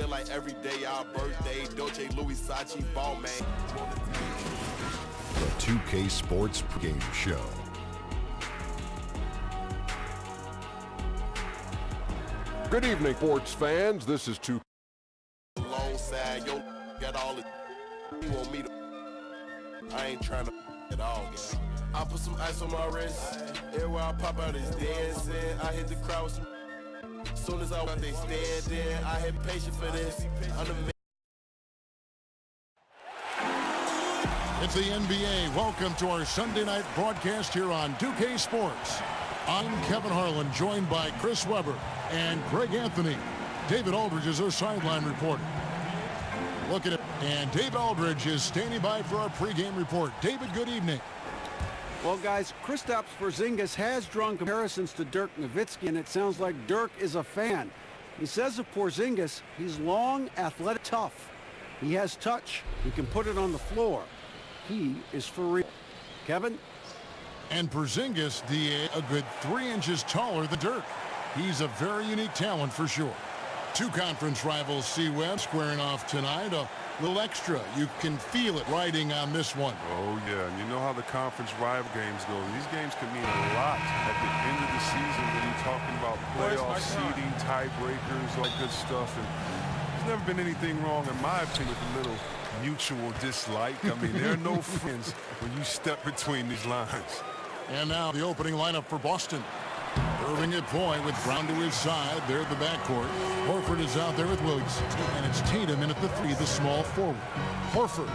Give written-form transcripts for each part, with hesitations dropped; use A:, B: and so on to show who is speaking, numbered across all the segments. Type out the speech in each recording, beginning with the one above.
A: live like every day our birthday. Dolce, Louis, Sachi, ball man.
B: The 2K Sports Game Show.
C: Good evening, sports fans. This is 2K.
A: Alongside, yo, got all the you want me to. I ain't trying to at all, guys. I put some ice on my wrist. Everywhere I pop out is dancing. I hit the crowd with some. As soon as I want they standing, I had patience for this. I'm the man.
D: It's the NBA. Welcome to our Sunday night broadcast here on 2K Sports. I'm Kevin Harlan, joined by Chris Webber and Greg Anthony. David Aldridge is our sideline reporter. Look at it. And Dave Aldridge is standing by for our pregame report. David, good evening.
E: Well, guys, Kristaps Porzingis has drawn comparisons to Dirk Nowitzki, and it sounds like Dirk is a fan. He says of Porzingis, he's long, athletic, tough. He has touch. He can put it on the floor. He is for real. Kevin?
D: And Porzingis, a good 3 inches taller than Dirk. He's a very unique talent for sure. Two conference rivals, C-Web, squaring off tonight. A little extra. You can feel it riding on this one.
F: Oh, yeah. And you know how the conference rival games go. These games can mean a lot at the end of the season when you're talking about playoff seeding, tiebreakers, all that good stuff. And there's never been anything wrong, in my opinion, with a little mutual dislike. I mean, there are no friends when you step between these lines.
D: And now the opening lineup for Boston. Irving at point with Brown to his side. There at the backcourt. Horford is out there with Williams. And it's Tatum in at the 3, the small forward. Horford.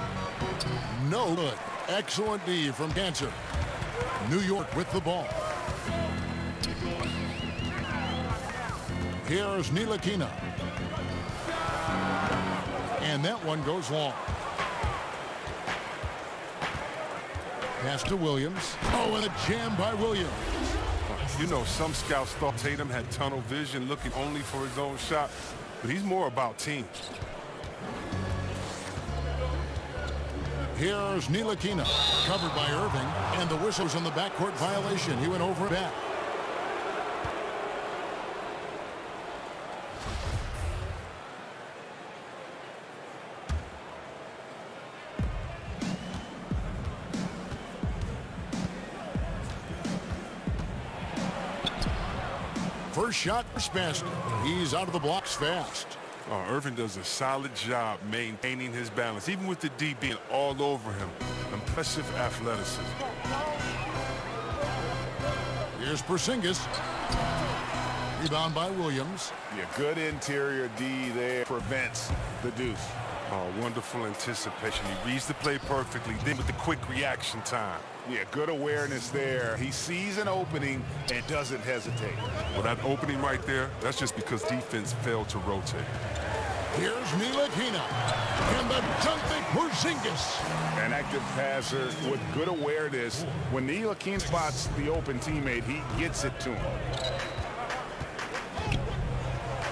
D: No good. Excellent D from Cancer. New York with the ball. Here's Ntilikina. And that one goes long. Pass to Williams. Oh, and a jam by Williams.
F: You know, some scouts thought Tatum had tunnel vision, looking only for his own shot, but he's more about team.
D: Here's Ntilikina, covered by Irving, and the whistle's on the backcourt violation. He went over and back. First shot for Spencer. He's out of the blocks fast.
F: Oh, Irving does a solid job maintaining his balance, even with the D being all over him. Impressive athleticism.
D: Here's Porzingis. Rebound by Williams.
G: Yeah, good interior D there. Prevents the deuce.
F: Oh, wonderful anticipation. He reads the play perfectly, then with the quick reaction time.
G: Yeah, good awareness there. He sees an opening and doesn't hesitate.
F: Well, that opening right there, that's just because defense failed to rotate.
D: Here's Ntilikina. And the dunk by Porzingis.
G: An active passer with good awareness. When Ntilikina spots the open teammate, he gets it to him.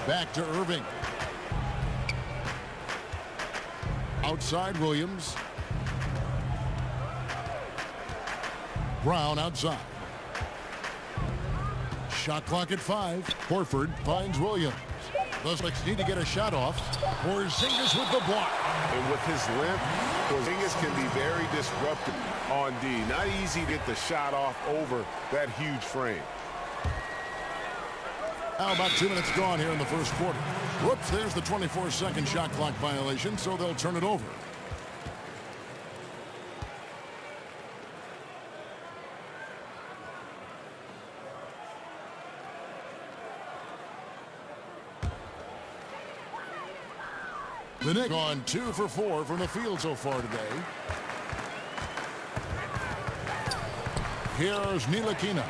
D: Back to Irving. Outside Williams. Brown outside. Shot clock at 5. Horford finds Williams. The Celtics need to get a shot off. Porzingis with the block.
G: And with his length, Porzingis can be very disruptive on D. Not easy to get the shot off over that huge frame.
D: Now about 2 minutes gone here in the first quarter. Whoops, there's the 24-second shot clock violation, so they'll turn it over. The Knicks on 2 for 4 from the field so far today. Here's Ntilikina.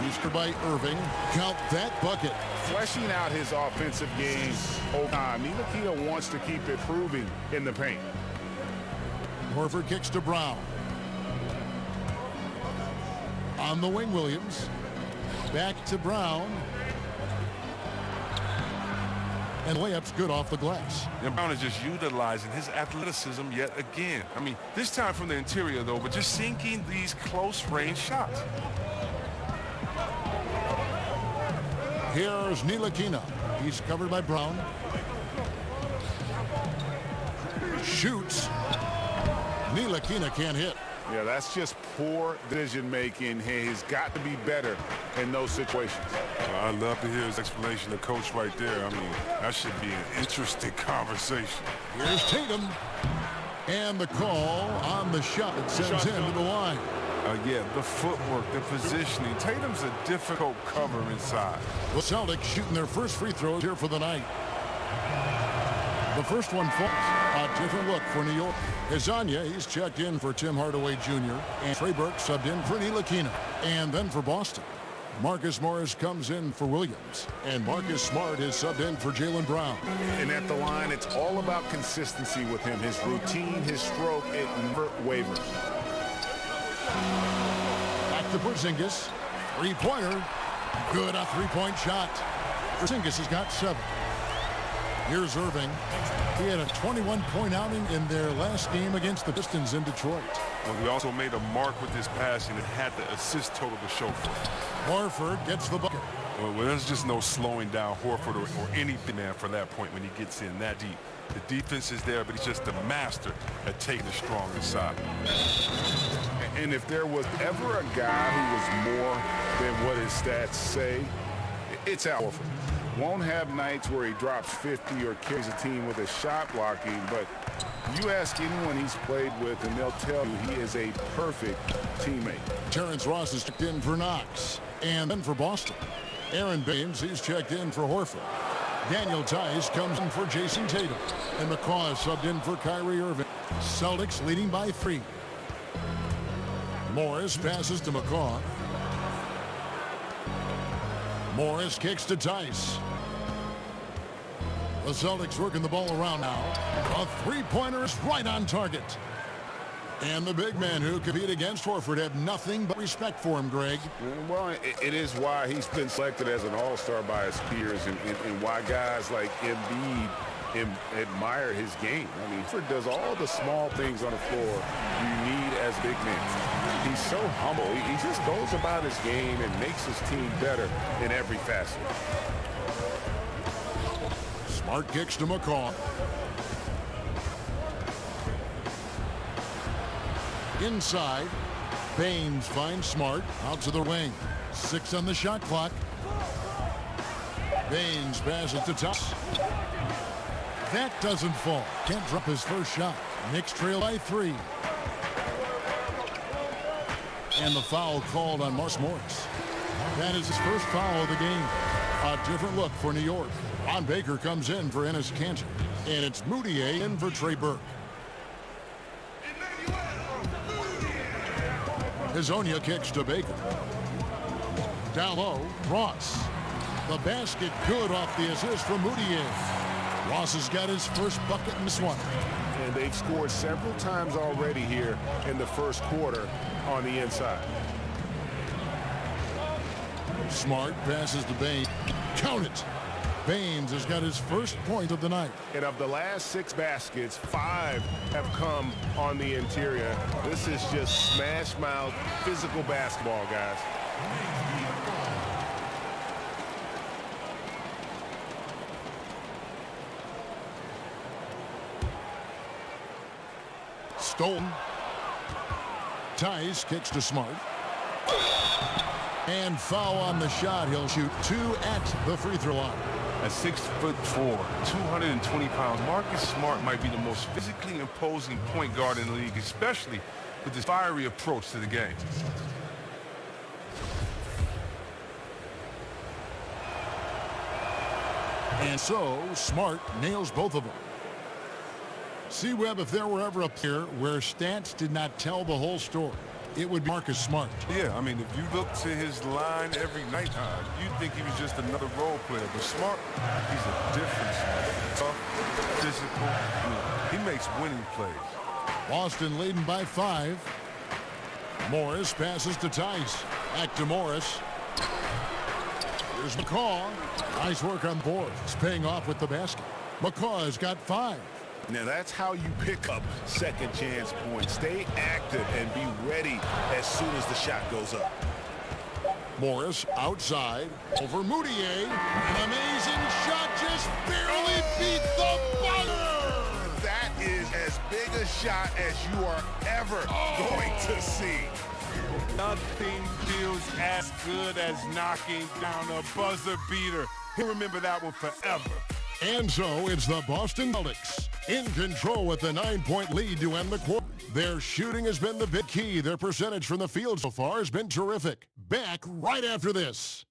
D: Used by Irving. Count that bucket.
G: Fleshing out his offensive game over time. Ntilikina wants to keep improving in the paint.
D: Horford kicks to Brown. On the wing, Williams. Back to Brown. And layup's good off the glass.
F: And Brown is just utilizing his athleticism yet again. I mean, this time from the interior, though, but just sinking these close-range shots.
D: Here's Ntilikina. He's covered by Brown. Shoots. Ntilikina can't hit.
G: Yeah, that's just poor decision-making. He's got to be better in those situations.
F: I'd love to hear his explanation, the coach right there. I mean, that should be an interesting conversation.
D: Here's Tatum. And the call on the shot that sends him to the line.
F: Yeah, the footwork, the positioning. Tatum's a difficult cover inside.
D: The Celtics shooting their first free throw here for the night. The first one falls. A different look for New York. Hezonja, he's checked in for Tim Hardaway Jr. And Trey Burke subbed in for Ntilikina. And then for Boston, Marcus Morris comes in for Williams. And Marcus Smart is subbed in for Jaylen Brown.
G: And at the line, it's all about consistency with him. His routine, his stroke, it never wavers.
D: Back to Porzingis. Three-pointer. Good, a three-point shot. Porzingis has got 7. Here's Irving. He had a 21-point outing in their last game against the Pistons in Detroit.
F: Well, he also made a mark with his passing and had the assist total to show for it.
D: Horford gets the bucket.
F: Well, there's just no slowing down Horford or anything man for that point when he gets in that deep. The defense is there, but he's just a master at taking the stronger side.
G: And if there was ever a guy who was more than what his stats say, it's Al Horford. Won't have nights where he drops 50 or carries a team with his shot blocking, but you ask anyone he's played with and they'll tell you he is a perfect teammate.
D: Terrence Ross is checked in for Knox. And then for Boston, Aaron Baines, he's checked in for Horford. Daniel Tice comes in for Jason Tatum. And McCaw is subbed in for Kyrie Irving. Celtics leading by 3. Morris passes to McCaw. Morris kicks to Tice. The Celtics working the ball around now. A three-pointer is right on target. And the big men who compete against Horford have nothing but respect for him, Greg.
G: Well, it is why he's been selected as an all-star by his peers and why guys like Embiid admire his game. I mean, Horford does all the small things on the floor you need as big men. He's so humble. He just goes about his game and makes his team better in every facet.
D: Smart kicks to McCaw. Inside, Baines finds Smart out to the wing. 6 on the shot clock. Baines passes to Tice. That doesn't fall. Can't drop his first shot. Knicks trail by 3. And the foul called on Marcus Morris. That is his first foul of the game. A different look for New York. Ron Baker comes in for Enes Kanter. And it's Moutier in for Trey Burke. Hezonja kicks to Baker. Down low, Ross. The basket good off the assist from Moutier. Ross has got his first bucket in this one.
G: And they've scored several times already here in the first quarter on the inside.
D: Smart passes to Baines. Count it. Baines has got his first point of the night.
G: And of the last 6 baskets, 5 have come on the interior. This is just smash mouth physical basketball, guys.
D: Stolen. Tice kicks to Smart. And foul on the shot. He'll shoot 2 at the free throw line.
F: At 6'4", 220 pounds, Marcus Smart might be the most physically imposing point guard in the league, especially with his fiery approach to the game.
D: And so, Smart nails both of them. See, Webb, if there were ever a player where stats did not tell the whole story, it would be Marcus Smart.
F: Yeah, I mean, if you look to his line every night, you'd think he was just another role player. But Smart, he's a difference. Tough, physical. He makes winning plays.
D: Boston leading by 5. Morris passes to Tice. Back to Morris. Here's McCaw. Nice work on board. It's paying off with the basket. McCaw has got 5.
G: Now that's how you pick up second chance points. Stay active and be ready as soon as the shot goes up.
D: Morris outside over Moutier. An amazing shot, just barely beat the buzzer.
G: That is shot as you are ever going to see.
F: Nothing feels as good as knocking down a buzzer beater. He'll remember that one forever.
D: And so it's the Boston Celtics in control with the 9-point lead to end the quarter. Their shooting has been the big key. Their percentage from the field so far has been terrific. Back right after this.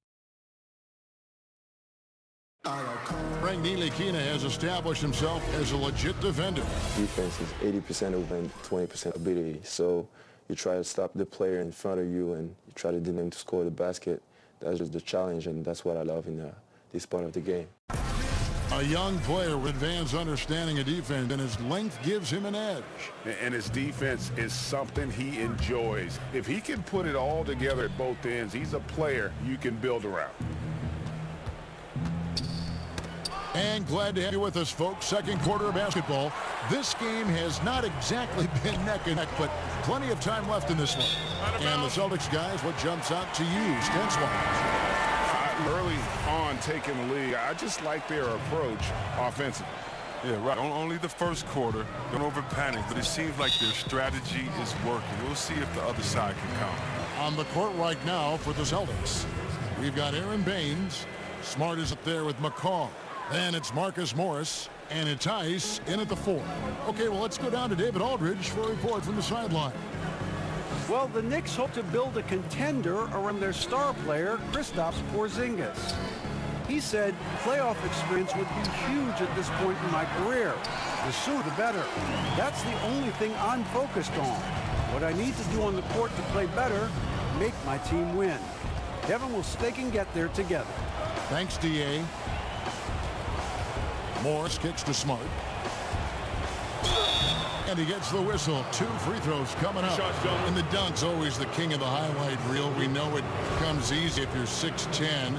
D: Frank Ntilikina has established himself as a legit defender.
H: Defense is 80% of 20% ability. So you try to stop the player in front of you and you try to deny him to score the basket. That's just the challenge, and that's what I love in this part of the game.
D: A young player with advanced understanding of defense, and his length gives him an edge.
G: And his defense is something he enjoys. If he can put it all together at both ends, he's a player you can build around.
D: And glad to have you with us, folks. Second quarter of basketball. This game has not exactly been neck and neck, but plenty of time left in this one. And the Celtics guys, what jumps out to you, stats-wise?
G: Early on taking the lead, I just like their approach offensively.
F: Yeah, right. Only the first quarter. Don't over-panic, but it seems like their strategy is working. We'll see if the other side can count.
D: On the court right now for the Celtics, we've got Aaron Baines. Smart is up there with McCall. Then it's Marcus Morris, and it's Tice in at the 4. Okay, well, let's go down to David Aldridge for a report from the sideline.
E: Well, the Knicks hope to build a contender around their star player, Kristaps Porzingis. He said playoff experience would be huge at this point in my career. The sooner the better. That's the only thing I'm focused on. What I need to do on the court to play better, make my team win. Devin will stake and get there together.
D: Thanks, D.A. Morris kicks to Smart. And he gets the whistle. 2 free throws coming up. And the dunk's always the king of the highlight reel. We know it comes easy if you're 6'10",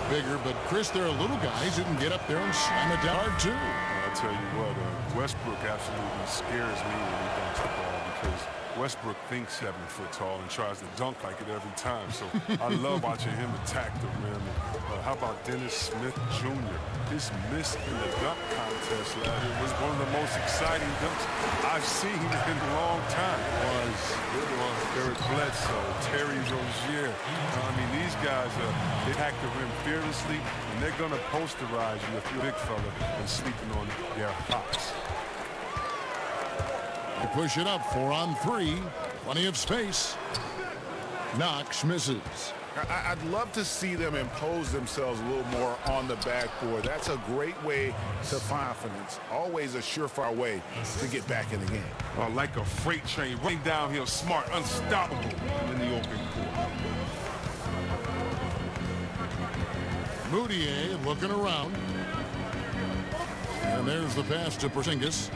D: bigger. But, Chris, there are little guys who can get up there and slam it down hard, too.
F: I'll tell you what, Westbrook absolutely scares me when he dunks the ball because Westbrook thinks 7 foot tall and tries to dunk like it every time. So I love watching him attack the rim. How about Dennis Smith Jr.? His miss in the dunk contest last year was one of the most exciting dunks I've seen in a long time. It was Eric Bledsoe, Terry Rozier. I mean, these guys, they attack the rim fearlessly, and they're going to posterize you if you're a big fella and sleeping on their hots.
D: They push it up, 4 on 3. Plenty of space. Knox misses.
G: I'd love to see them impose themselves a little more on the backboard. That's a great way to find confidence. Always a surefire way to get back in the game.
F: Like a freight train, running downhill, Smart, unstoppable in the open court.
D: Moutier looking around. And there's the pass to Porzingis.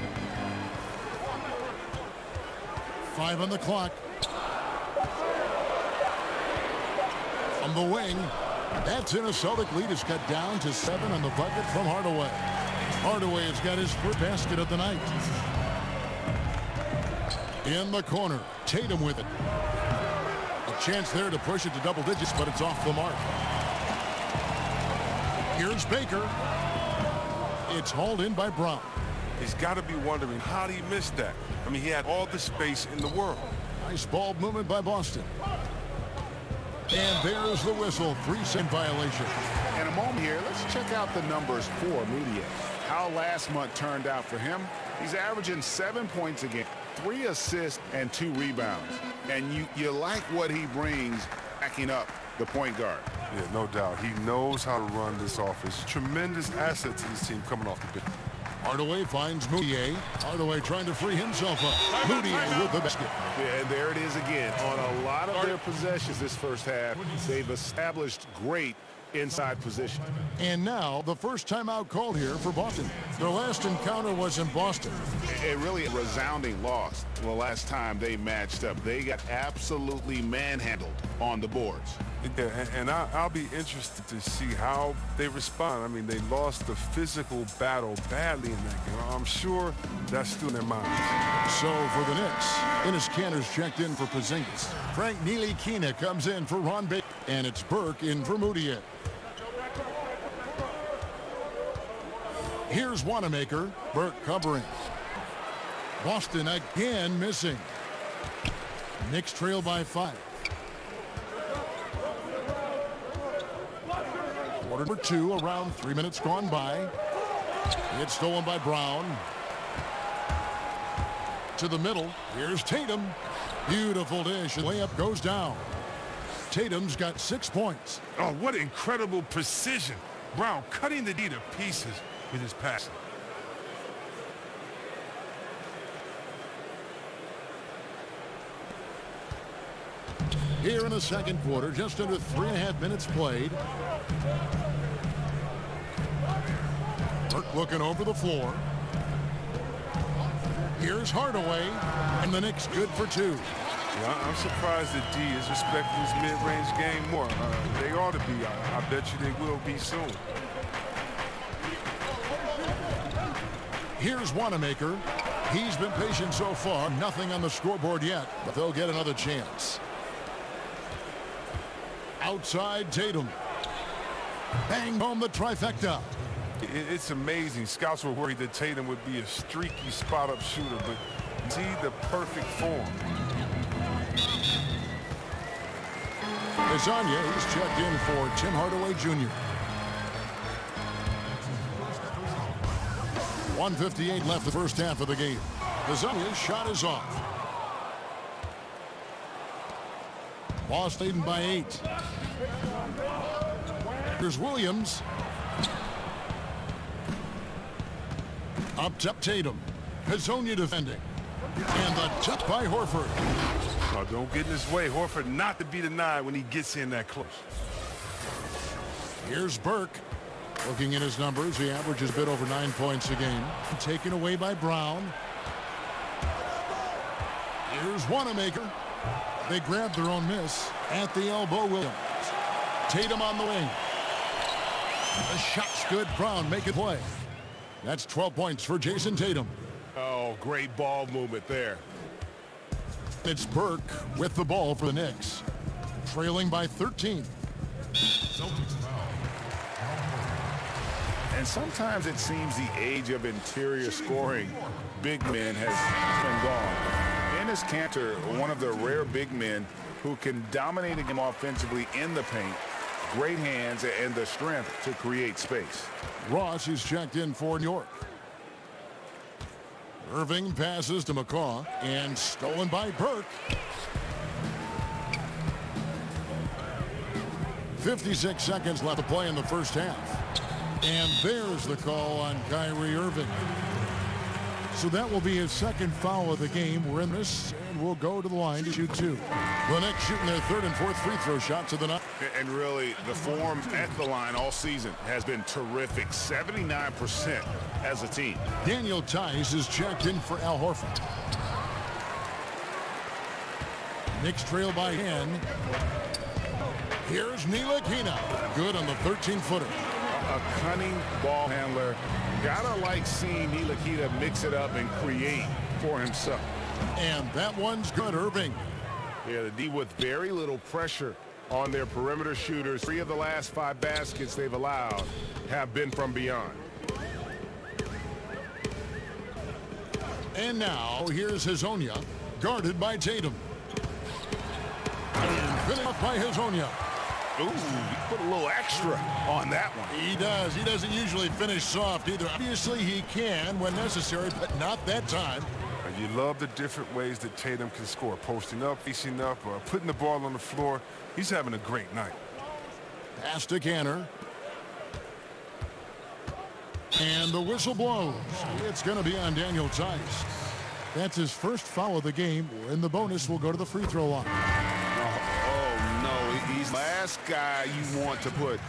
D: 5 on the clock. On the wing, that's in. A Celtic lead is cut down to 7 on the bucket from Hardaway. Hardaway has got his first basket of the night. In the corner, Tatum with it. A chance there to push it to double digits, but it's off the mark. Here's Baker. It's hauled in by Brown.
F: He's got to be wondering how did he miss that. I mean, he had all the space in the world.
D: Nice ball movement by Boston. And there's the whistle, 3-second violation.
G: In a moment here, let's check out the numbers for Moutier. How last month turned out for him. He's averaging 7 points a game, 3 assists, and 2 rebounds. And you like what he brings backing up the point guard.
F: Yeah, no doubt. He knows how to run this offense. Tremendous asset to this team coming off the bench.
D: Hardaway finds Moutier. Hardaway trying to free himself up. Moutier with the basket.
G: Yeah, and there it is again. On a lot of their possessions this first half, they've established great inside position.
D: And now the first timeout called here for Boston. Their last encounter was in Boston.
G: It really a resounding loss the last time they matched up. They got absolutely manhandled on the boards.
F: Yeah, and I'll be interested to see how they respond. I mean, they lost the physical battle badly in that game. I'm sure that's still in their minds.
D: So for the Knicks, Enes Kanter's checked in for Porzingis. Frank Ntilikina comes in for Ron Baker. And it's Burke in for Moutier. Here's Wanamaker. Burke covering. Boston again missing. Knicks trail by 5. Quarter number 2, around 3 minutes gone by. It's stolen by Brown. To the middle. Here's Tatum. Beautiful dish. Layup goes down. Tatum's got 6 points.
F: Oh, what incredible precision. Brown cutting the D to pieces with his passing.
D: Here in the second quarter, just under 3.5 minutes played. Burke looking over the floor. Here's Hardaway, and the Knicks good for 2.
F: Yeah, I'm surprised that D is respecting his mid-range game more. They ought to be. I bet you they will be soon.
D: Here's Wanamaker. He's been patient so far. Nothing on the scoreboard yet, but they'll get another chance. Outside Tatum. Bang home the trifecta.
F: It's amazing. Scouts were worried that Tatum would be a streaky spot-up shooter, but see the perfect form.
D: Lasagna is checked in for Tim Hardaway Jr. 1:58 left the first half of the game. Lasagna's shot is off. Boston leading by 8. Here's Williams. Up top Tatum. Lasagna defending. And the touch by Horford.
F: Oh, don't get in his way. Horford not to be denied when he gets in that close.
D: Here's Burke. Looking at his numbers, he averages a bit over 9 points a game. Taken away by Brown. Here's Wanamaker. They grab their own miss at the elbow. Williams. Tatum on the wing. The shot's good. Brown make it play. That's 12 points for Jason Tatum.
G: Oh, great ball movement there.
D: It's Burke with the ball for the Knicks. Trailing by 13.
G: And sometimes it seems the age of interior scoring big men has been gone. Enes Kanter, one of the rare big men who can dominate a game offensively in the paint, great hands and the strength to create space.
D: Ross is checked in for New York. Irving passes to McCaw and stolen by Burke. 56 seconds left to play in the first half. And there's the call on Kyrie Irving. So that will be his second foul of the game. We're in this, and we'll go to the line to shoot 2. The Knicks shooting their third and fourth free throw shots of the night.
G: And really, the form at the line all season has been terrific. 79% as a team.
D: Daniel Tice is checked in for Al Horford. Knicks trail by 10. Here's Ntilikina. Good on the 13-footer.
G: A cunning ball handler. Gotta like seeing Ntilikina mix it up and create for himself.
D: And that one's good, Irving.
G: Yeah, the D with very little pressure on their perimeter shooters. 3 of the last 5 baskets they've allowed have been from beyond.
D: And now, here's Hezonja, guarded by Tatum. And finished up by Hezonja.
G: Ooh, he put a little extra on that one.
D: He does. He doesn't usually finish soft either. Obviously, he can when necessary, but not that time.
F: And you love the different ways that Tatum can score. Posting up, facing up, or putting the ball on the floor. He's having a great night.
D: Pass to Kanter. And the whistle blows. It's going to be on Daniel Tice. That's his first foul of the game. And the bonus will go to the free throw line.
G: Oh, no. He's the last guy you want to put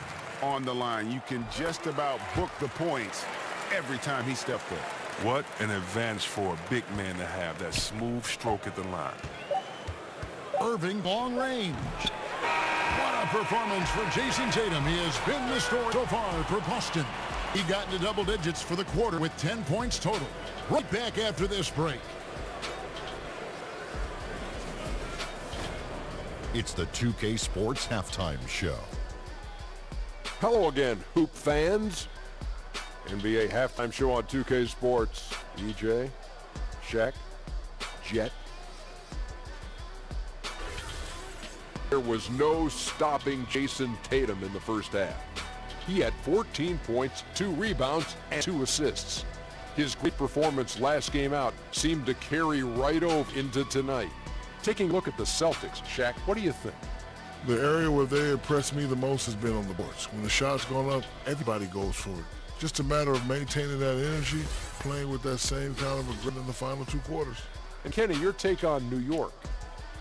G: on the line. You can just about book the points every time he steps there.
F: What an advantage for a big man to have that smooth stroke at the line.
D: Irving, long range. What a performance for Jason Tatum. He has been the story so far for Boston. He got into double digits for the quarter with 10 points total. Right back after this break.
B: It's the 2K Sports Halftime Show.
C: Hello again, Hoop fans. NBA halftime show on 2K Sports. EJ. Shaq. Jet. There was no stopping Jason Tatum in the first half. He had 14 points, 2 rebounds, and 2 assists. His great performance last game out seemed to carry right over into tonight. Taking a look at the Celtics, Shaq, what do you think?
I: The area where they impressed me the most has been on the boards. When the shot's going up, everybody goes for it. Just a matter of maintaining that energy, playing with that same kind of a grit in the final 2 quarters.
C: And Kenny, your take on New York.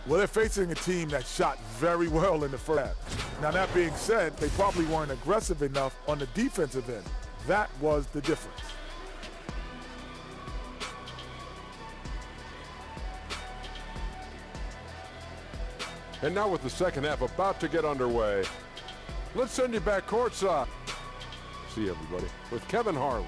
J: Well, they're facing a team that shot very well in the first half. Now, that being said, they probably weren't aggressive enough on the defensive end. That was the difference.
C: And now with the second half about to get underway, let's send you back courtside. See you, everybody, with Kevin Harlan.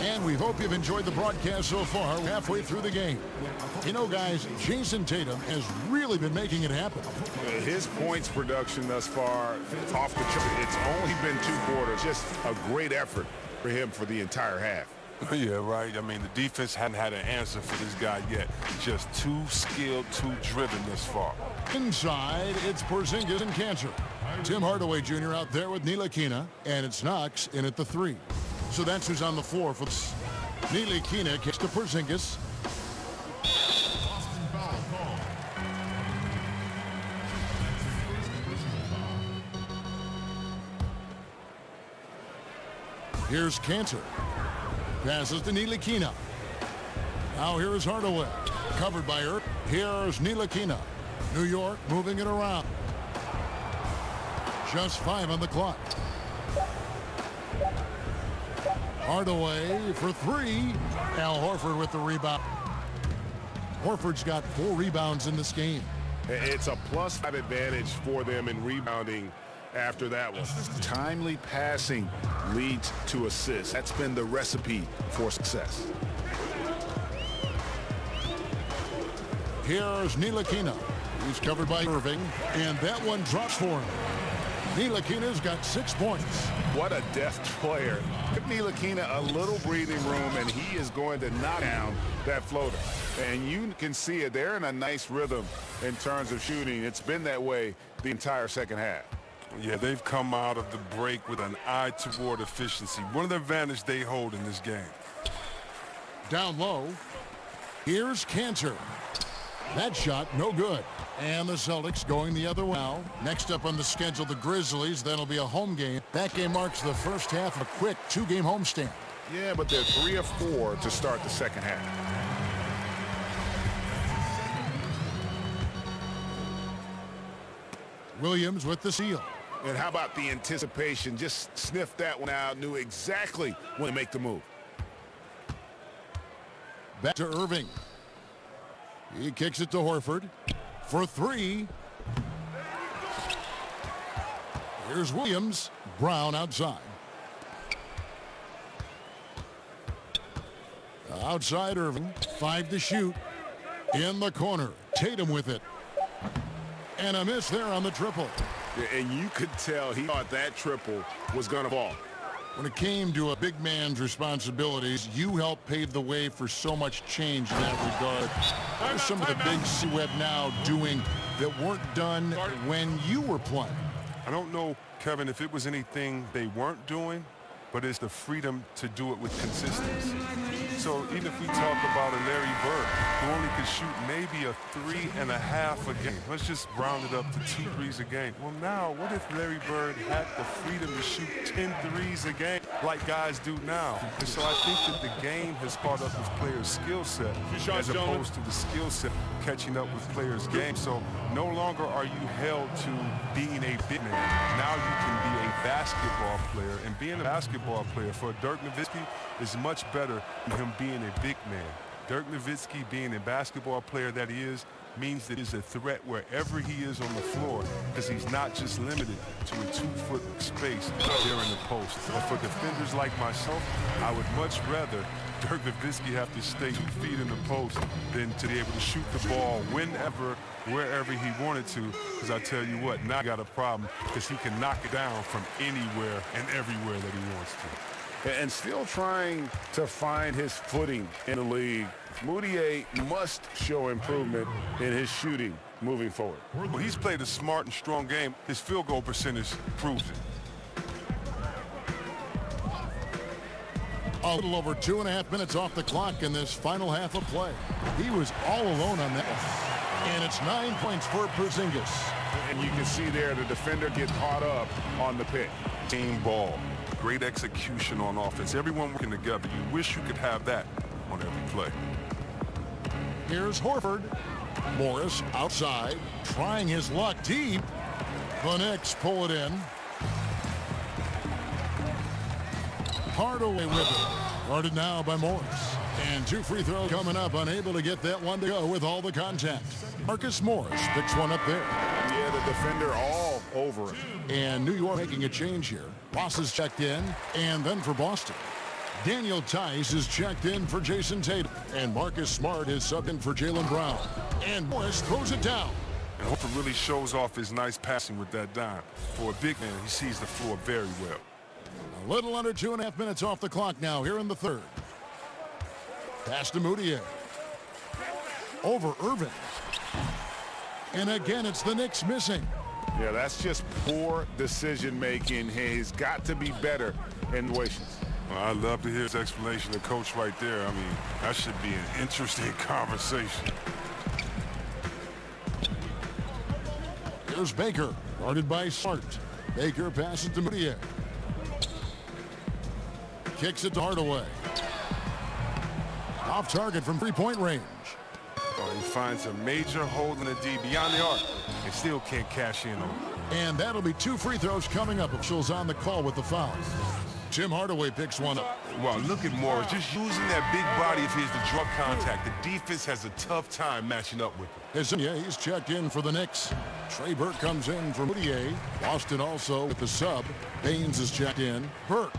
D: And we hope you've enjoyed the broadcast so far. We're halfway through the game. You know, guys, Jason Tatum has really been making it happen.
G: His points production thus far, off the chart. It's only been 2 quarters. Just a great effort for him for the entire half.
F: Yeah, right. I mean, the defense hadn't had an answer for this guy yet. Just too skilled, too driven this far.
D: Inside, it's Porzingis and Cantor. Tim Hardaway Jr. out there with Ntilikina, and it's Knox in at the 3. So that's who's on the floor for this. Ntilikina kicks to Porzingis. Here's Cantor. Passes to Ntilikina. Now here is Hardaway. Covered by Earp. Here's Ntilikina. New York moving it around. Just 5 on the clock. Hardaway for 3. Al Horford with the rebound. Horford's got 4 rebounds in this game.
G: It's a +5 advantage for them in rebounding after that one. Timely passing leads to assists. That's been the recipe for success.
D: Here's Ntilikina. He's covered by Irving, and that one drops for him. Ntilikina's got 6 points.
G: What a deft player. Give Ntilikina a little breathing room, and he is going to knock down that floater. And you can see it. They're in a nice rhythm in terms of shooting. It's been that way the entire second half.
F: Yeah, they've come out of the break with an eye toward efficiency. One of the advantages they hold in this game.
D: Down low. Here's Cantor. That shot, no good. And the Celtics going the other way now. Next up on the schedule, the Grizzlies. That'll be a home game. That game marks the first half of a quick 2-game homestand.
G: Yeah, but they're 3 of 4 to start the second half.
D: Williams with the steal.
G: And how about the anticipation? Just sniffed that one out, knew exactly when to make the move.
D: Back to Irving. He kicks it to Horford for 3. Here's Williams. Brown outside. Outside Irving. 5 to shoot. In the corner. Tatum with it. And a miss there on the triple.
G: And you could tell he thought that triple was going to fall.
D: When it came to a big man's responsibilities, you helped pave the way for so much change in that regard. What are some of the things you have now doing that weren't done when you were playing?
F: I don't know, Kevin, if it was anything they weren't doing, but it's the freedom to do it with consistency. So even if we talk about a Larry Bird who only could shoot maybe a 3.5 a game, let's just round it up to 2 threes a game. Well, now what if Larry Bird had the freedom to shoot 10 threes a game like guys do now? And so I think that the game has caught up with players' skill set as opposed to the skill set catching up with players' game. So no longer are you held to being a big man. Now you can be a basketball player, and being a basketball player for Dirk Nowitzki is much better than him being a big man. Dirk Nowitzki, being a basketball player that he is, means that he's a threat wherever he is on the floor, because he's not just limited to a 2-foot space there in the post. But for defenders like myself, I would much rather Dirk Nowitzki have to stay feet in the post than to be able to shoot the ball whenever, wherever he wanted to. Because I tell you what, now he got a problem because he can knock it down from anywhere and everywhere that he wants to.
G: And still trying to find his footing in the league. Moutier must show improvement in his shooting moving forward.
F: Well, he's played a smart and strong game. His field goal percentage proves it.
D: A little over 2.5 minutes off the clock in this final half of play. He was all alone on that one. And it's 9 points for Porzingis.
G: And you can see there the defender get caught up on the pick.
F: Team ball. Great execution on offense. Everyone working together. You wish you could have that on every play.
D: Here's Horford. Morris outside, trying his luck deep. The Knicks pull it in. Hardaway with it. Guarded now by Morris. And 2 free throws coming up. Unable to get that one to go with all the contact. Marcus Morris picks one up there.
G: Yeah, the defender all over him.
D: And New York making a change here. Ross is checked in, and then for Boston, Daniel Tice is checked in for Jason Tatum. And Marcus Smart is subbed in for Jaylen Brown. And Morris throws it down.
F: And Horford really shows off his nice passing with that dime. For a big man, he sees the floor very well.
D: A little under 2.5 minutes off the clock now here in the third. Pass to Moutier. Over Irving. And again, it's the Knicks missing.
G: Yeah, that's just poor decision-making. He's got to be better in situations.
F: Well, I'd love to hear his explanation of coach right there. I mean, that should be an interesting conversation.
D: Here's Baker, guarded by Smart. Baker passes to Moutier. Kicks it to Hardaway. Off target from three-point range.
F: Oh, he finds a major hole in the D beyond the arc and still can't cash in on it.
D: And that'll be 2 free throws coming up. Officials on the call with the foul. Tim Hardaway picks one up.
F: Wow, look at Morris just using that big body of his to draw contact. The defense has a tough time matching up with him.
D: Yeah, he's checked in for the Knicks. Trey Burke comes in for Moutier. Boston also with the sub. Baines is checked in. Burke.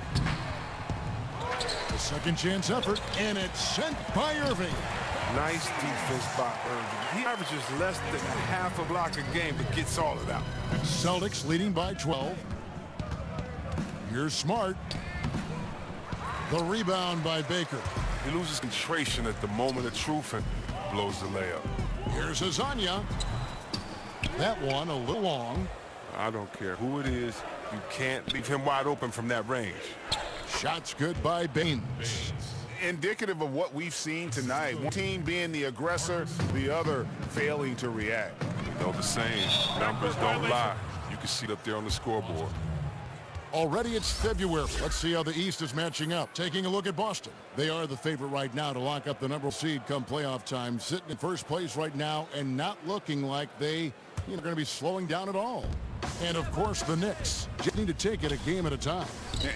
D: The second chance effort, and it's sent by Irving.
F: Nice defense by Irving. He averages less than half a block a game, but gets all of that.
D: Celtics leading by 12. Here's Smart. The rebound by Baker.
F: He loses concentration at the moment of truth and blows the layup.
D: Here's Azania. That one a little long.
F: I don't care who it is. You can't leave him wide open from that range.
D: Shots good by Baines.
G: Indicative of what we've seen tonight. One team being the aggressor, the other failing to react.
F: They're the same. Numbers don't lie. You can see it up there on the scoreboard.
D: Already it's February. Let's see how the East is matching up. Taking a look at Boston. They are the favorite right now to lock up the number 1 seed come playoff time. Sitting in first place right now and not looking like they are going to be slowing down at all. And, of course, the Knicks just need to take it a game at a time.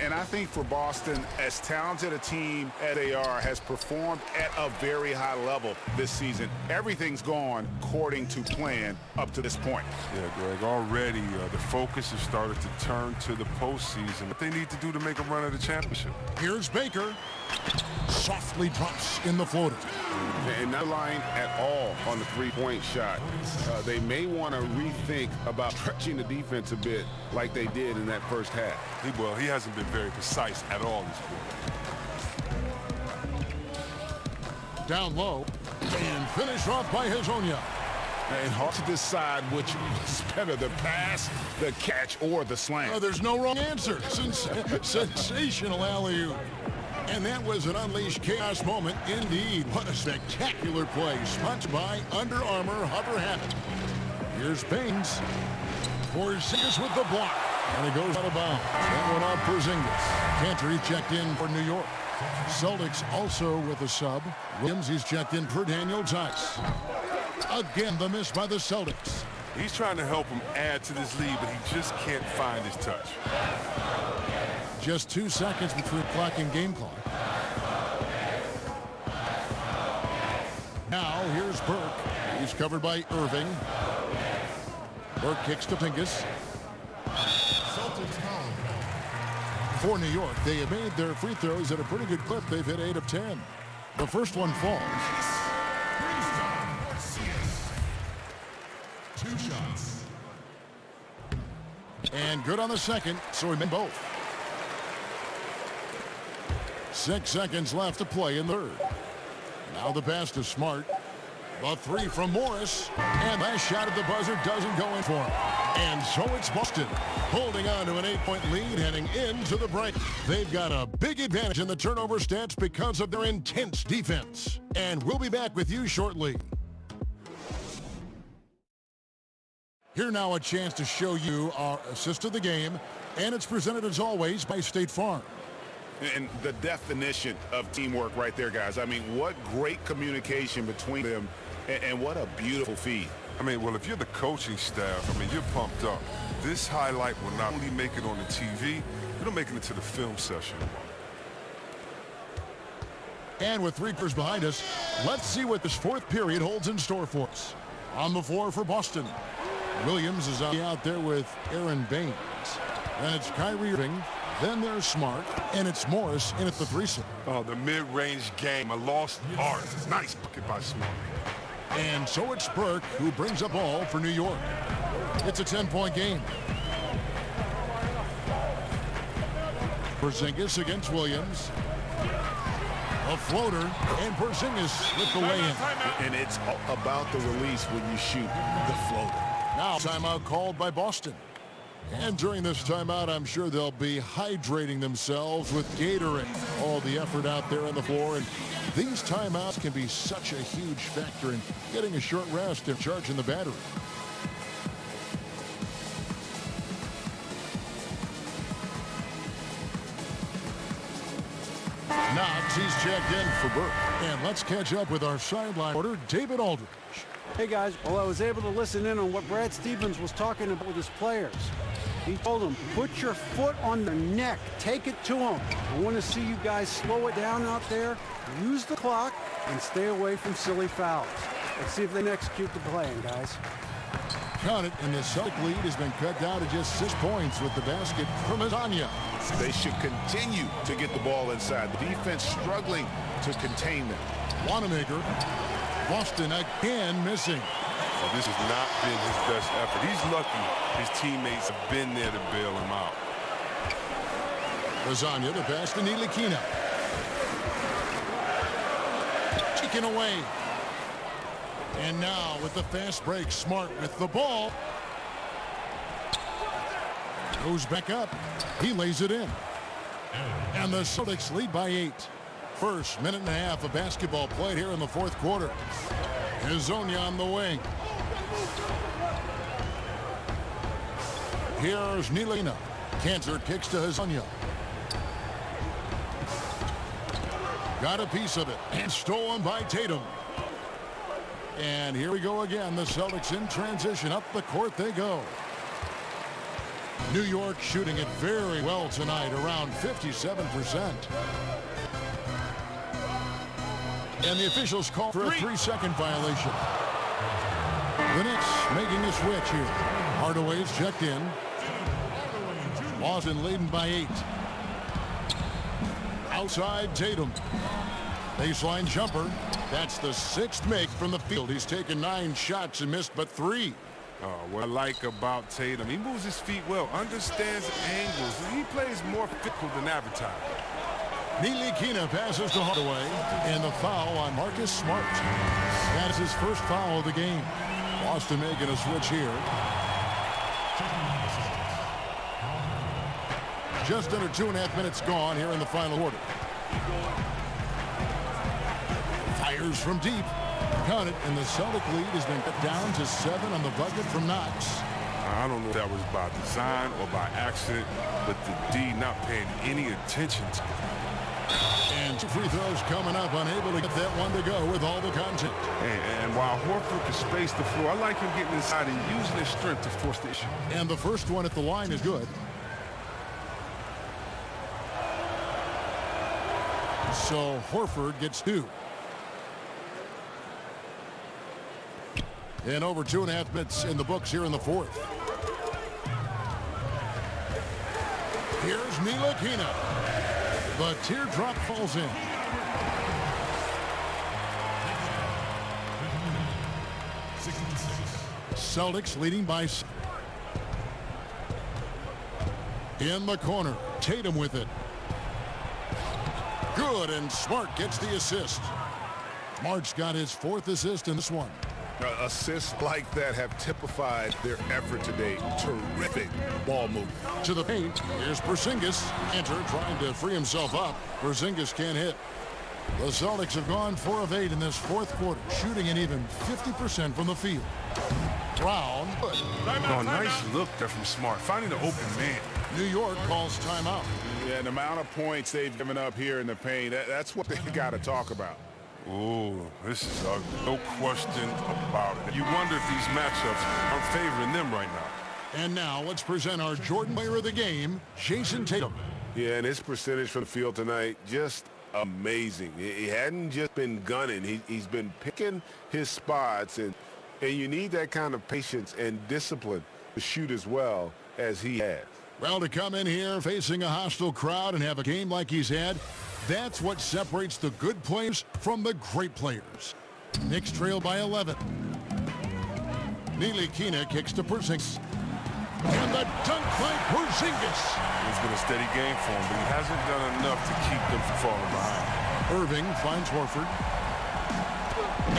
G: And I think for Boston, as talented a team as they are, has performed at a very high level this season. Everything's gone according to plan up to this point.
F: Yeah, Greg, already the focus has started to turn to the postseason. What they need to do to make a run at the championship.
D: Here's Baker. Softly drops in the floater.
G: And not relying at all on the three-point shot. They may want to rethink about stretching the defense a bit like they did in that first half.
F: He hasn't been very precise at all this quarter.
D: Down low and finished off by Hazonia.
G: And hard to decide which is better, the pass, the catch, or the slam.
D: There's no wrong answer. Sensational alley-oop. And that was an unleashed chaos moment indeed. What a spectacular play. Sponsored by Under Armour Hover Habit. Here's Baines. Porzingis with the block. And it goes out of bounds. That one off Porzingis. Cantor checked in for New York. Celtics also with a sub. Williams, he's checked in for Daniel Tice. Again, the miss by the Celtics.
F: He's trying to help him add to this lead, but he just can't find his touch.
D: Just 2 seconds between clock and game clock. Now, here's Burke. He's covered by Irving. Burke kicks to Porzingis. For New York, they have made their free throws at a pretty good clip. They've hit 8 of 10. The first one falls.
I: 2 shots.
D: And good on the second, so he made both. 6 seconds left to play in third. Now the pass to Smart. The three from Morris. And last shot at the buzzer doesn't go in for him. And so it's Boston holding on to an 8-point lead heading into the break. They've got a big advantage in the turnover stats because of their intense defense. And we'll be back with you shortly. Here now a chance to show you our assist of the game. And it's presented as always by State Farm.
G: And the definition of teamwork right there, guys. I mean, what great communication between them, and what a beautiful feed.
F: I mean, well, if you're the coaching staff, I mean, you're pumped up. This highlight will not only make it on the TV, it'll make it into the film session.
D: And with 3 quarters behind us, let's see what this fourth period holds in store for us. On the floor for Boston, Williams is out there with Aaron Baines. Then it's Kyrie Irving. Then there's Smart, and it's Morris in at the threesome.
F: Oh, the mid-range game, a lost art. Nice bucket by Smart.
D: And so it's Burke who brings up all for New York. It's a 10-point game. Porzingis against Williams. A floater, and Porzingis with the way-in.
G: And it's about the release when you shoot the floater.
D: Now timeout called by Boston. And during this timeout, I'm sure they'll be hydrating themselves with Gatorade. All the effort out there on the floor. And these timeouts can be such a huge factor in getting a short rest and charging the battery. Knox, he's checked in for Burke. And let's catch up with our sideline reporter, David Aldridge.
E: Hey guys, well, I was able to listen in on what Brad Stevens was talking about with his players. He told them, put your foot on their neck, take it to them. I want to see you guys slow it down out there, use the clock, and stay away from silly fouls. Let's see if they can execute the plan, guys.
D: Count it, and the Celtic lead has been cut down to just 6 points with the basket from Azania.
G: They should continue to get the ball inside. The defense struggling to contain them.
D: Wanamaker. Boston again missing.
F: Well, this has not been his best effort. He's lucky his teammates have been there to bail him out.
D: Lasagna, the pass to Nilikina. Taken away. And now with the fast break, Smart with the ball. Goes back up. He lays it in. And the Celtics lead by 8. First minute and a half of basketball played here in the fourth quarter. Hazonia on the wing. Here's Nilikina. Cantor kicks to Hazonia. Got a piece of it and stolen by Tatum. And here we go again. The Celtics in transition. Up the court they go. New York shooting it very well tonight, around 57%. And the officials call for a 3-second violation. The Knicks making a switch here. Hardaway's checked in. Boston leading by 8. Outside Tatum. Baseline jumper. That's the 6th make from the field. He's taken 9 shots and missed but 3.
F: What I like about Tatum, he moves his feet well, understands angles. He plays more physical than advertised.
D: Nilikina passes to Hardaway, and the foul on Marcus Smart. That is his first foul of the game. Boston making a switch here. Just under 2.5 minutes gone here in the final quarter. Fires from deep. Count it, and the Celtic lead has been cut down to 7 on the bucket from Knox.
F: I don't know if that was by design or by accident, but the D not paying any attention to it.
D: And 2 free throws coming up, unable to get that one to go with all the content.
F: And while Horford can space the floor, I like him getting inside and using his strength to force the issue.
D: And the first one at the line is good. So Horford gets 2. And over 2.5 minutes in the books here in the fourth. Here's Ntilikina. The teardrop falls in. Celtics leading by 6. In the corner, Tatum with it. Good, and Smart gets the assist. Smart's got his 4th assist in this one.
G: Assists like that have typified their effort today. Terrific ball movement.
D: To the paint, here's Porzingis. Enter trying to free himself up. Porzingis can't hit. The Celtics have gone 4 of 8 in this 4th quarter, shooting an even 50% from the field. Brown.
F: Oh, nice look there from Smart, finding the open man.
D: New York calls timeout.
G: Yeah, and the amount of points they've given up here in the paint, that's what they got to talk about.
F: Oh, this is ugly. No question about it. You wonder if these matchups are favoring them right now.
D: And now let's present our Jordan Player of the Game, Jason Tatum.
G: Yeah, and his percentage from the field tonight, just amazing. He hadn't just been gunning. He's been picking his spots, and you need that kind of patience and discipline to shoot as well as he has.
D: Well, to come in here facing a hostile crowd and have a game like he's had, that's what separates the good players from the great players. Knicks trail by 11. Ntilikina kicks to Porzingis. And the dunk by Porzingis.
F: It's been a steady game for him, but he hasn't done enough to keep them from falling behind.
D: Irving finds Horford.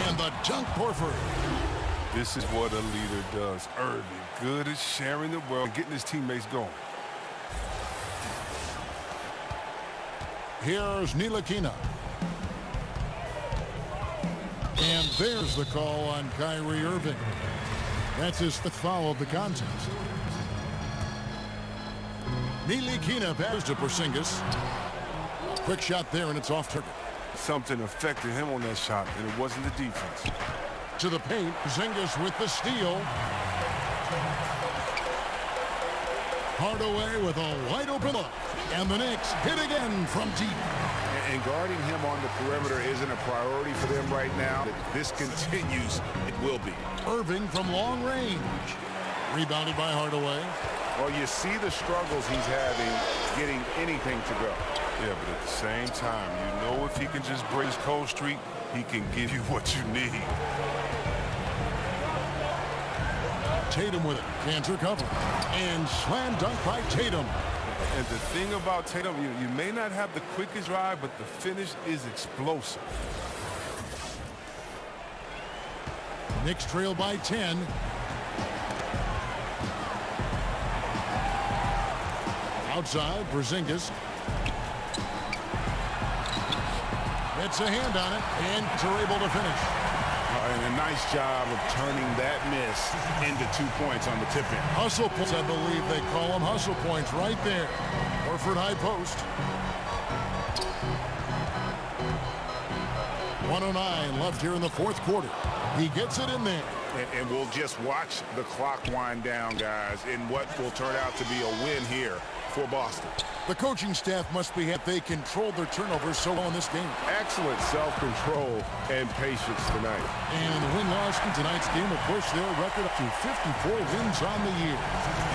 D: And the dunk, Horford.
F: This is what a leader does. Irving, good at sharing the ball and getting his teammates going.
D: Here's Ntilikina. And there's the call on Kyrie Irving. That's his 5th foul of the contest. Ntilikina passes to Porzingis. Quick shot there, and it's off target.
F: Something affected him on that shot, and it wasn't the defense.
D: To the paint, Porzingis with the steal. Hardaway with a wide open look. And the Knicks hit again from deep.
G: And guarding him on the perimeter isn't a priority for them right now. If this continues, it will be.
D: Irving from long range. Rebounded by Hardaway.
G: Well, you see the struggles he's having getting anything to go.
F: Yeah, but at the same time, you know if he can just break his cold streak, he can give you what you need.
D: Tatum with it. Can't recover. And slam dunk by Tatum.
F: And the thing about Tatum, you may not have the quickest drive, but the finish is explosive.
D: Knicks trail by 10. Outside, Porzingis. Gets a hand on it, and they're able to finish.
G: And a nice job of turning that miss into 2 points on the tip-in.
D: Hustle points, I believe they call them hustle points right there. Horford high post. 1:09 left here in the 4th quarter. He gets it in there.
G: And we'll just watch the clock wind down, guys, in what will turn out to be a win here for Boston.
D: The coaching staff must be happy they controlled their turnovers so well in this game.
G: Excellent self-control and patience tonight.
D: And the win-loss in tonight's game will push their record up to 54 wins on the year.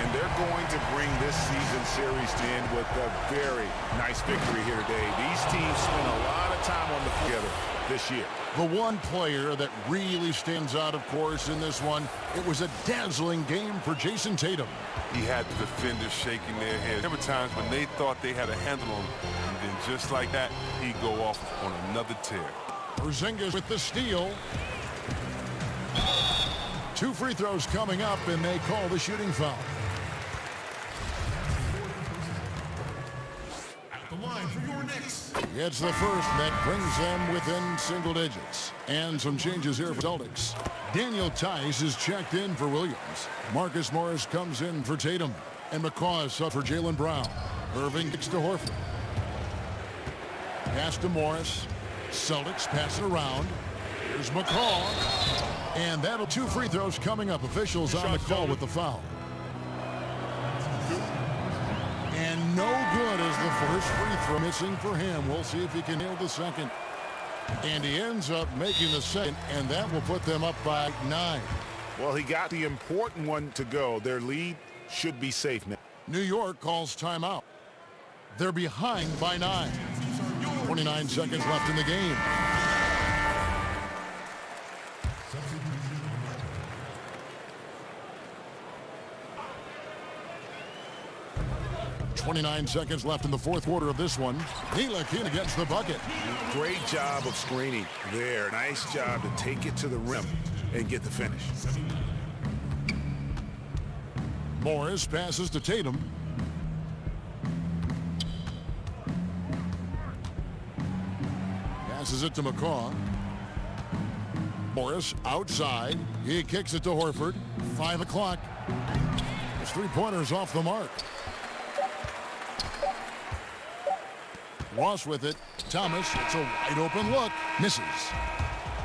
G: And they're going to bring this season series to end with a very nice victory here today. These teams spent a lot of time on the together this year.
D: The one player that really stands out, of course, in this one, it was a dazzling game for Jason Tatum.
F: He had the defenders shaking their heads. There were times when they thought they had a handle on him, and then just like that, he'd go off on another tear.
D: Porzingis with the steal. 2 free throws coming up, and they call the shooting foul. It's the first that brings them within single digits. And some changes here for Celtics. Daniel Tice is checked in for Williams. Marcus Morris comes in for Tatum. And McCaw is up for Jaylen Brown. Irving kicks to Horford. Pass to Morris. Celtics pass it around. Here's McCaw. And that'll 2 free throws coming up. Officials on the call with the foul. And no good is the first free throw missing for him. We'll see if he can nail the second. And he ends up making the second, and that will put them up by 9.
G: Well, he got the important one to go. Their lead should be safe now.
D: New York calls timeout. They're behind by 9. 29 seconds left in the game. .29 seconds left in the fourth quarter of this one. Ntilikina against the bucket.
G: Great job of screening there. Nice job to take it to the rim and get the finish.
D: Morris passes to Tatum. Passes it to McCaw. Morris outside. He kicks it to Horford. 5 o'clock. His three-pointers off the mark. Ross with it. Thomas, it's a wide open look. Misses.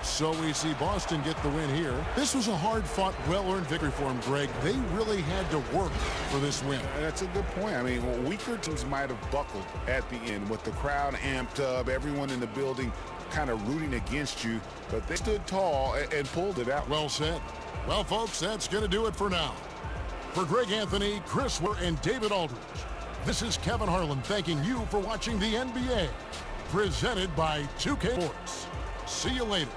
D: So we see Boston get the win here. This was a hard-fought, well-earned victory for them, Greg. They really had to work for this win.
G: That's a good point. I mean, weaker teams might have buckled at the end with the crowd amped up, everyone in the building kind of rooting against you, but they stood tall and pulled it out.
D: Well said. Well, folks, that's going to do it for now. For Greg Anthony, Chris Ware, and David Aldridge, this is Kevin Harlan thanking you for watching the NBA, presented by 2K Sports. See you later.